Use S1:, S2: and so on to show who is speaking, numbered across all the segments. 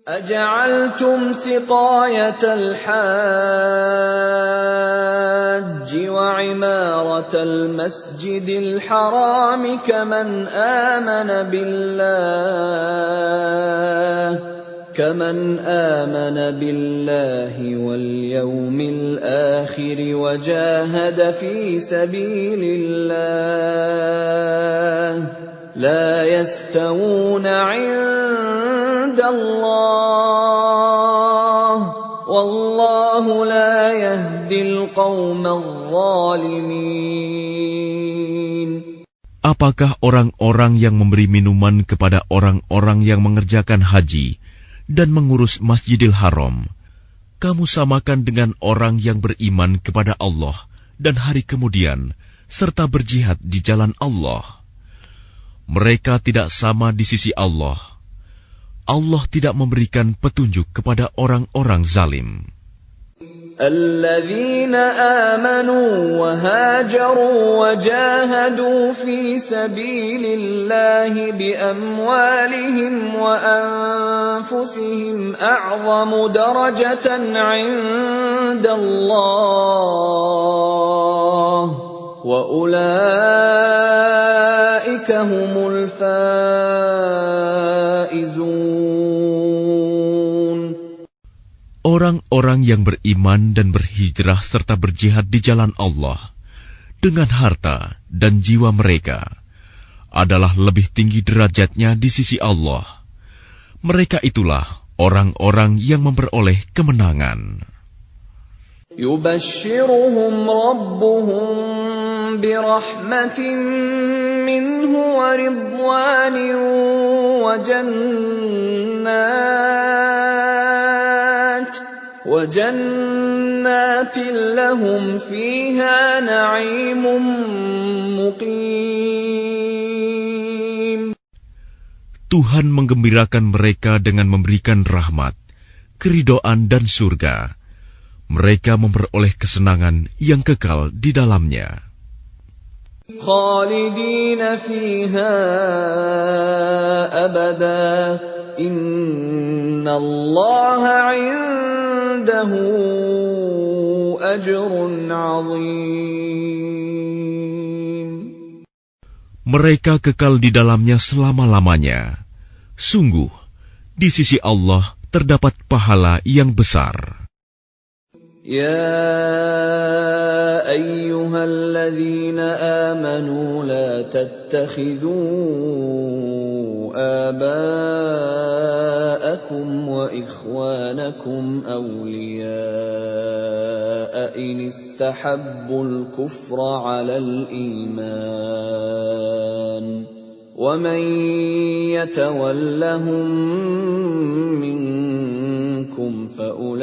S1: أجعلتم سقاية الحاج وعمارة المسجد الحرام كمن آمن بالله واليوم الآخر وجاهد في سبيل الله لا يستوون عند الله والله لا يهدي القوم الظالمين.
S2: Apakah orang-orang yang memberi minuman kepada orang-orang yang mengerjakan haji dan mengurus Masjidil Haram, kamu samakan dengan orang yang beriman kepada Allah dan hari kemudian, serta berjihad di jalan Allah? Mereka tidak sama di sisi Allah. Allah tidak memberikan petunjuk kepada orang-orang zalim.
S1: الذين آمنوا وهاجروا وجاهدوا في سبيل الله بأموالهم وأنفسهم أعظم درجة عند الله وأولئك هم الفائزون.
S2: Orang-orang yang beriman dan berhijrah serta berjihad di jalan Allah dengan harta dan jiwa mereka adalah lebih tinggi derajatnya di sisi Allah. Mereka itulah orang-orang yang memperoleh kemenangan.
S1: يبشرهم ربهم برحمة منه ورضوان وجنات لهم فيها نعيم مقيم.
S2: Tuhan menggembirakan mereka dengan memberikan rahmat, keridhaan dan surga. Mereka memperoleh kesenangan yang kekal di dalamnya.
S1: خالدين فيها أبدا إن الله عنده أجر عظيم.
S2: Mereka kekal di dalamnya selama-lamanya. Sungguh, di sisi Allah terdapat pahala yang besar.
S1: يا أيها الذين آمنوا لا تتخذوا آباءكم وإخوانكم أولياء إن استحبوا الكفر على الإيمان ومن يتولهم منكم فأولئك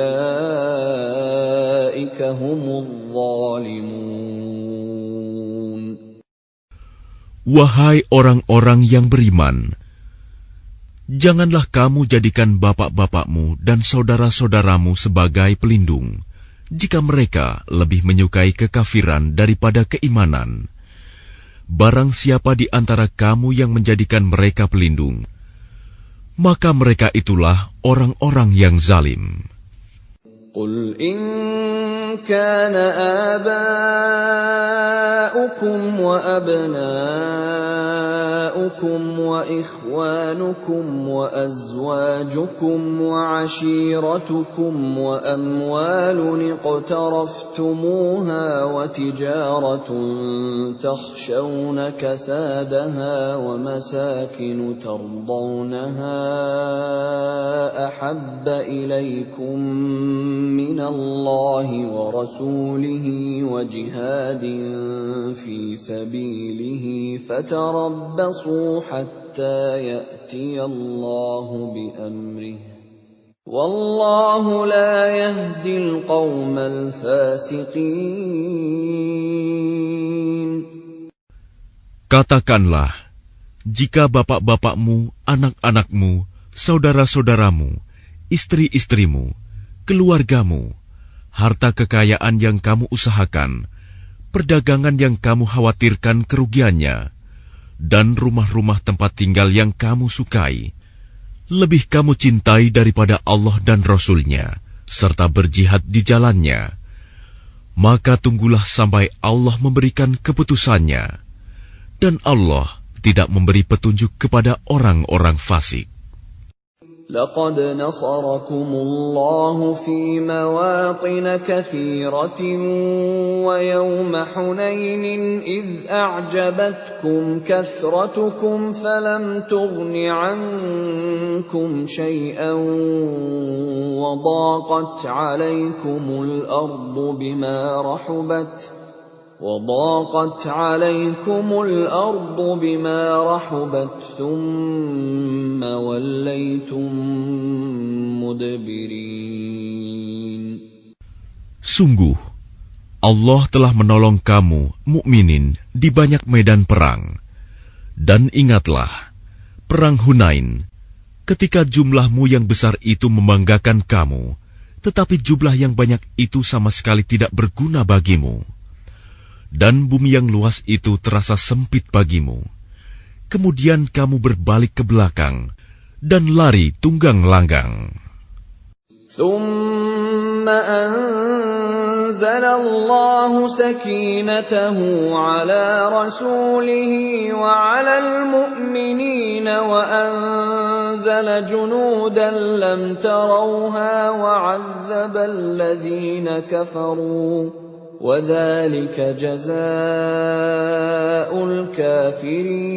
S1: هم الظالمون.
S2: Wahai orang-orang yang beriman, janganlah kamu jadikan bapak-bapakmu dan saudara-saudaramu sebagai pelindung, jika mereka lebih menyukai kekafiran daripada keimanan. Barang siapa di antara kamu yang menjadikan mereka pelindung, maka mereka itulah orang-orang yang zalim.
S1: قل إن كان آباؤكم وأبناؤكم وإخوانكم وأزواجكم وعشيرتكم وأموال اقترفتموها وتجارة تخشون كسادها ومساكن ترضونها أحب إليكم من الله ورسوله وجهاد في سبيله فتربصوا حتى يأتي الله بأمره والله لا يهدي القوم الفاسقين.
S2: Katakanlah, jika bapak-bapakmu, anak-anakmu, saudara-saudaramu, istri-istrimu, keluargamu, harta kekayaan yang kamu usahakan, perdagangan yang kamu khawatirkan kerugiannya, dan rumah-rumah tempat tinggal yang kamu sukai, lebih kamu cintai daripada Allah dan Rasul-Nya, serta berjihad di jalannya, maka tunggulah sampai Allah memberikan keputusannya, dan Allah tidak memberi petunjuk kepada orang-orang fasik.
S1: لقد نصركم الله في مواطن كثيرة ويوم حنين إذ أعجبتكم كثرتكم فلم تغن عنكم شيئا وضاقت عليكم الأرض بما رحبت ثم وليتم مدبرين.
S2: Sungguh, Allah telah menolong kamu, mukminin, di banyak medan perang. Dan ingatlah, perang Hunain, ketika jumlahmu yang besar itu membanggakan kamu, tetapi jumlah yang banyak itu sama sekali tidak berguna bagimu. Dan bumi yang luas itu terasa sempit bagimu. Kemudian kamu berbalik ke belakang dan lari tunggang langgang.
S1: ثم أنزل الله سكينته على رسوله وعلى المؤمنين وأنزل جنودا لم تروها وعذب الذين كفروا وَذَلِكَ جَزَاءُ الْكَافِرِينَ.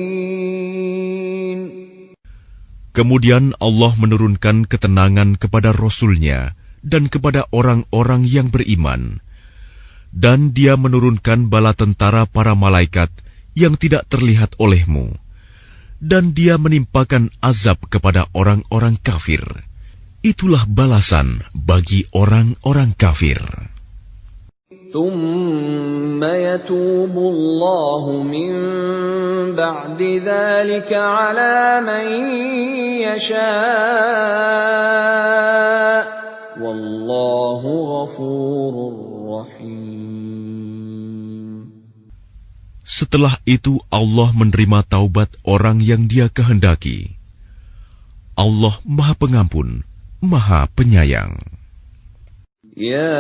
S2: Kemudian Allah menurunkan ketenangan kepada Rasul-Nya dan kepada orang-orang yang beriman. Dan Dia menurunkan bala tentara para malaikat yang tidak terlihat olehmu. Dan Dia menimpakan azab kepada orang-orang kafir. Itulah balasan bagi orang-orang kafir.
S1: ثم يتوب الله من بعد ذلك على من يشاء والله غفور رحيم.
S2: Setelah itu Allah menerima taubat orang yang Dia kehendaki. Allah Maha Pengampun, Maha Penyayang.
S1: يا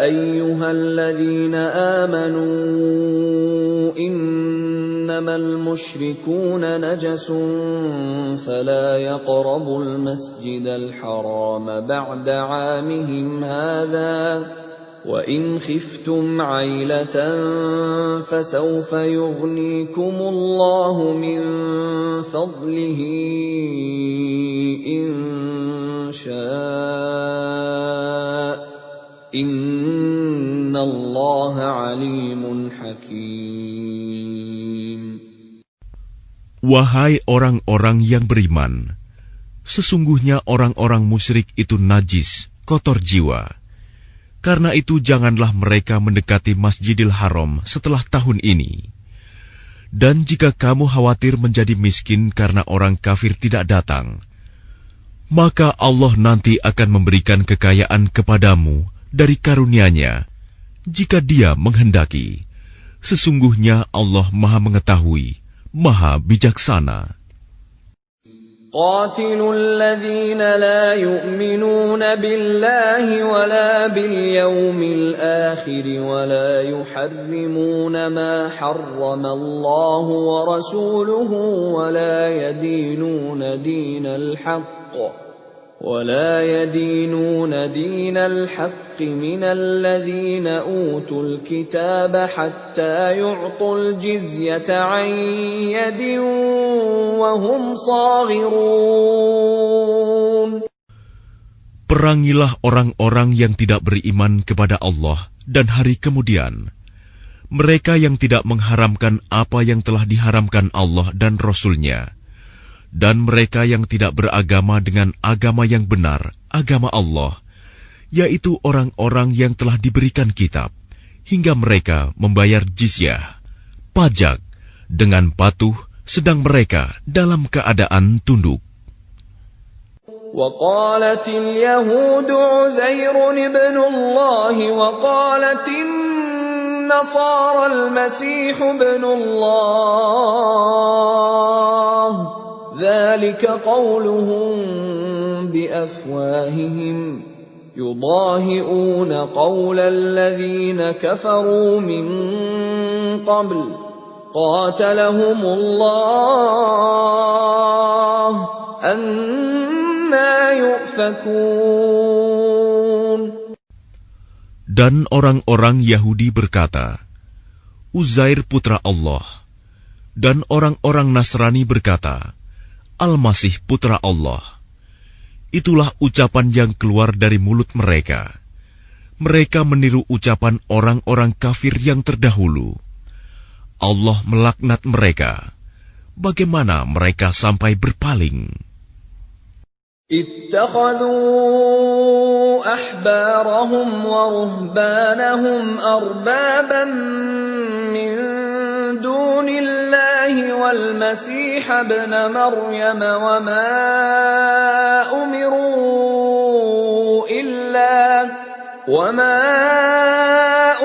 S1: أيها الذين آمنوا إنما المشركون نجس فلا يقربوا المسجد الحرام بعد عامهم هذا وإن خفتم عيلة فسوف يغنيكم الله من فضله إن شاء إن الله عليم حكيم.
S2: Wahai orang-orang yang beriman, sesungguhnya orang-orang musyrik itu najis, kotor jiwa. Karena itu janganlah mereka mendekati Masjidil Haram setelah tahun ini. Dan jika kamu khawatir menjadi miskin karena orang kafir tidak datang, maka Allah nanti akan memberikan kekayaan kepadamu dari karunia-Nya, jika Dia menghendaki. Sesungguhnya Allah Maha Mengetahui, Maha Bijaksana.
S1: قاتلوا الذين لا يؤمنون بالله ولا باليوم الآخر ولا يحرمون ما حرم الله ورسوله ولا يدينون دين الحق من الذين أوتوا الكتاب حتى يعطوا الجزية عن يد وهم صاغرون.
S2: Perangilah orang-orang yang tidak beriman kepada Allah dan hari kemudian. Mereka yang tidak mengharamkan apa yang telah diharamkan Allah dan Rasul-Nya. Dan mereka yang tidak beragama dengan agama yang benar, agama Allah, yaitu orang-orang yang telah diberikan kitab, hingga mereka membayar jizyah, pajak, dengan patuh, sedang mereka dalam keadaan tunduk.
S1: وقالت اليهود عزير ابن الله وقالت النصارى المسيح ابن الله ذلك قولهم بأفواههم يضاهئون قول الذين كفروا من قبل قاتلهم الله أنى يؤفكون.
S2: Dan orang-orang Yahudi berkata, Uzair putra Allah. Dan orang-orang Nasrani berkata, Al-Masih putra Allah. Itulah ucapan yang keluar dari mulut mereka. Mereka meniru ucapan orang-orang kafir yang terdahulu. Allah melaknat mereka. Bagaimana mereka sampai berpaling?
S1: اتخذوا أحبارهم ورهبانهم أربابا من دون الله والمسيح ابن مريم وما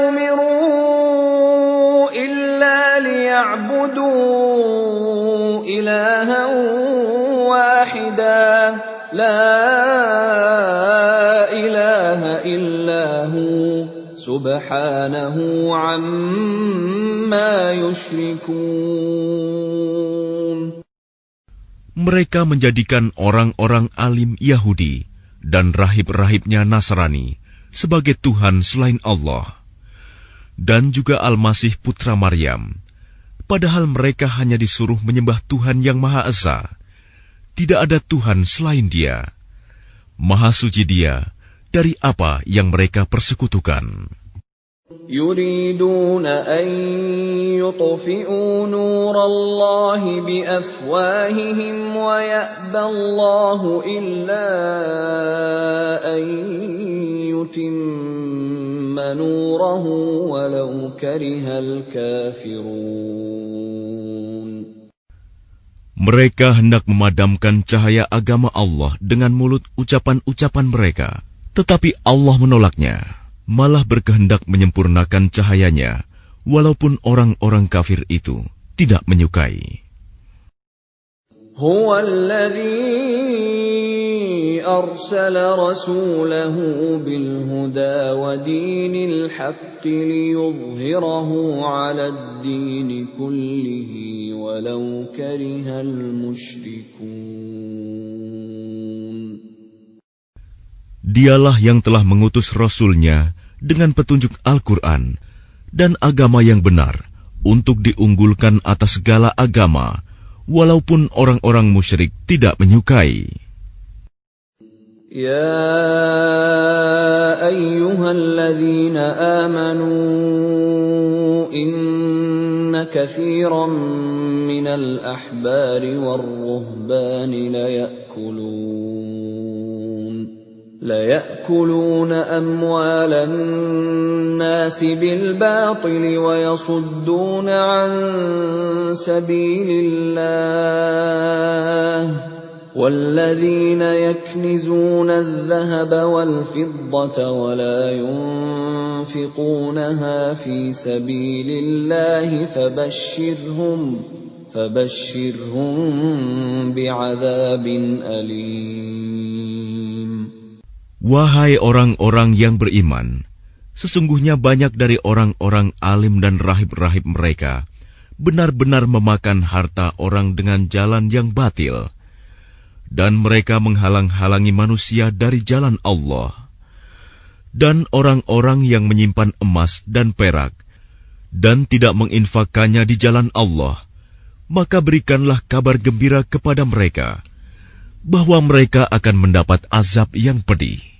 S1: أمروا إلا ليعبدوا إلها واحدا لا إله إلا هو سبحانه عما يشركون.
S2: Mereka menjadikan orang-orang alim Yahudi dan rahib-rahibnya Nasrani sebagai Tuhan selain Allah, dan juga Al-Masih putra Maryam, padahal mereka hanya disuruh menyembah Tuhan yang Maha Esa. Tidak ada Tuhan selain Dia. Maha suci Dia dari apa yang mereka persekutukan.
S1: يريدون أن يطفئوا نور الله بأفواههم ويأبى الله إلا أن يتم نوره ولو كره الكافرون.
S2: Mereka hendak memadamkan cahaya agama Allah dengan mulut ucapan-ucapan mereka, tetapi Allah menolaknya, malah berkehendak menyempurnakan cahayanya, walaupun orang-orang kafir itu tidak menyukai.
S1: Huwa alladhi arsala rasulahu bil huda wa dinil haqqi liyudhhirahu 'ala ad-din kullihi walau karihal musyrikun.
S2: Dialah yang telah mengutus Rasul-Nya dengan petunjuk Al-Quran dan agama yang benar untuk diunggulkan atas segala agama, walaupun orang-orang musyrik tidak menyukai.
S1: Ya ayyuhalladzina amanu inna katsiran minal ahbari war-ruhbani ليأكلون أموال الناس بالباطل ويصدون عن سبيل الله والذين يكنزون الذهب والفضة ولا ينفقونها في سبيل الله فبشرهم بعذاب أليم.
S2: Wahai orang-orang yang beriman, sesungguhnya banyak dari orang-orang alim dan rahib-rahib mereka benar-benar memakan harta orang dengan jalan yang batil, dan mereka menghalang-halangi manusia dari jalan Allah. Dan orang-orang yang menyimpan emas dan perak dan tidak menginfakkannya di jalan Allah, maka berikanlah kabar gembira kepada mereka bahwa mereka akan mendapat azab yang pedih.